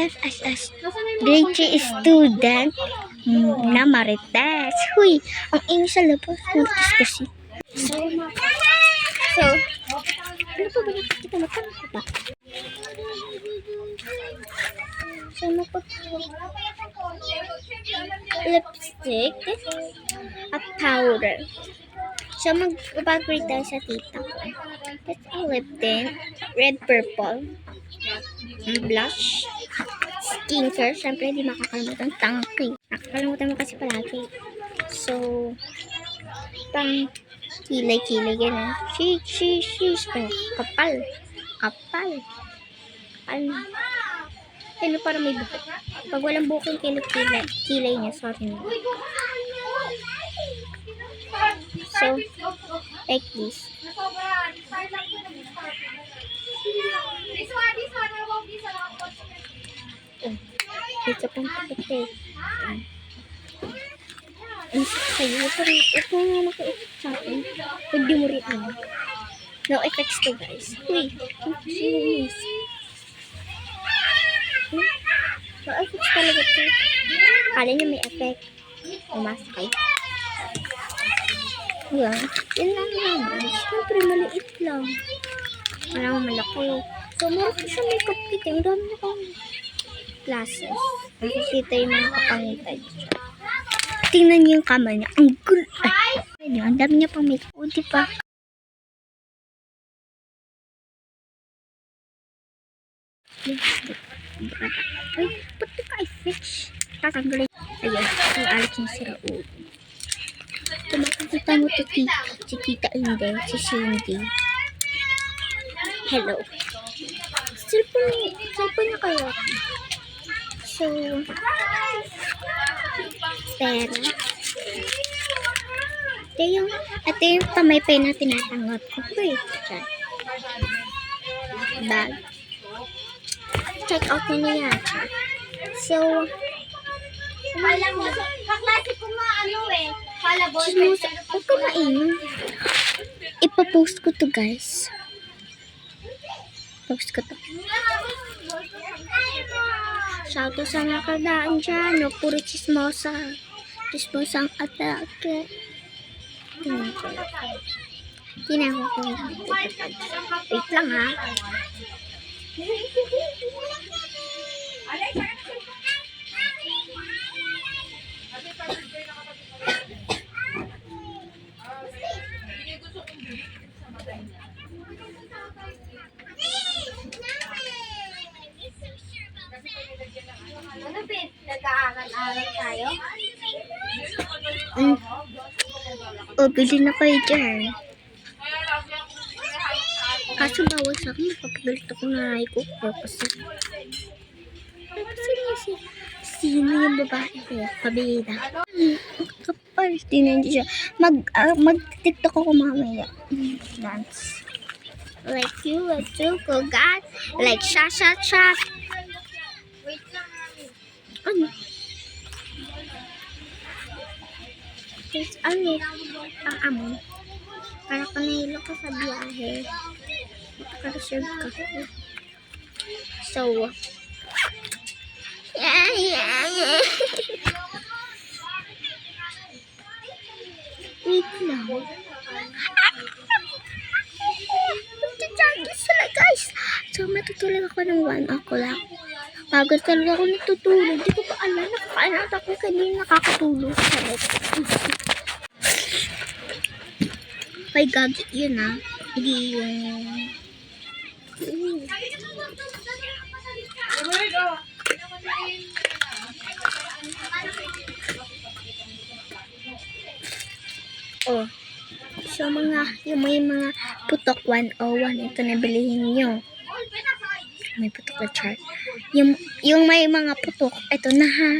left as a grade 3 student na Marites. Huy, ang ingay sa labas. Marites kasi. So, ano pa ba nakikita mo? Tama ba? So, lipstick at powder. So, mag-grade tayo sa tita ko. It's a lip tint. Red purple. Blush. Skincare. Siyempre, di makakalimutan. Tangki. Nakakalimutan mo kasi palagi. So, pang kilay-kilay gano'n. Sheesh. Kapal. Ano para may buko. Pag walang buko yung kilay niya. Sorry na. So, like this. Ito pang kapit. Sa'yo, ito nga maka-effect sa akin. Pwede mo rin ano. No effects to guys. Uy, jeez. No effects talaga to. Kala niya may effect. Umasakay. Yan. Yan lang naman. Siyempre, maliit lang. Wala mo malaki. So, meron ko siya makeup kit. Ang dami na kong classes. Nakikita yung mga kapangitay. Tingnan niyo yung kamay niya. Ang cool. Ay, ang dami niya pang makeup. O, diba? Ay, ba't di ka i-fix? Tatanggalin. Ayan, ang alit yung sira ulo. Kung makikita mo ito, si Tita hindi, si Cindy. Hello. Cellphone na kayo. So, pera. Ito yung pamaypay na tinatanggap ko. Wait, bag. Check out na niya. So, kaklase ko nga ano eh. Palabol. huwag ka mainom. Ipapost ko to guys. Post ko to. Shoutout sa nakadaan dyan. No, puro chismosa. Chismosang atake. Tingnan ko. Wait lang ha. Ano Pete? Nag-aaral tayo? O, bili na kayo dyan. Kaso bawal sa akin, napapagalit ako na ko. Kasi sino yung babae ko? Kabida. Kapal, tinan siya. Mag-tiktok ako mamaya. Dance. Like you, a go God. Like sha. Wait lang. Ano? It's ano? Ang amon. Para ka nahilo ka sa biyahe. Makareserve ka. So, yeah. Wait lang. Magcha-charges sila guys. So, matutulog ako ng 1 o'clock. Pagod talaga ako natutulog. Di ko pa alam. Nakakaalat ako kanina nakakatulog. May gagi yun ah. Hindi yung... Oh. So yung may mga putok 101. Ito na bilihin nyo. May putok na chart. Yung may mga putok. Ito na ha.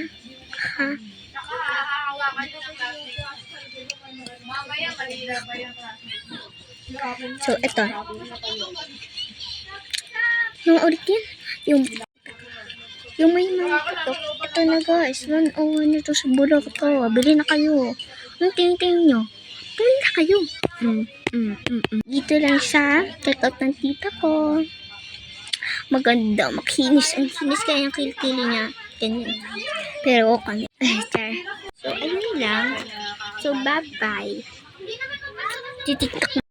So, ito. Yung ulit yan. Yung may mga putok. Ito na guys. 101 ito sa bulok to. Bili na kayo. Yung tingin nyo. Bili na kayo. Dito lang siya. Check out ng tita ko. maganda, makinis. Ang kinis kaya yung kilikili niya. Ganyan. Pero kami. Char. So, ayun lang. So, bye-bye. Titiktok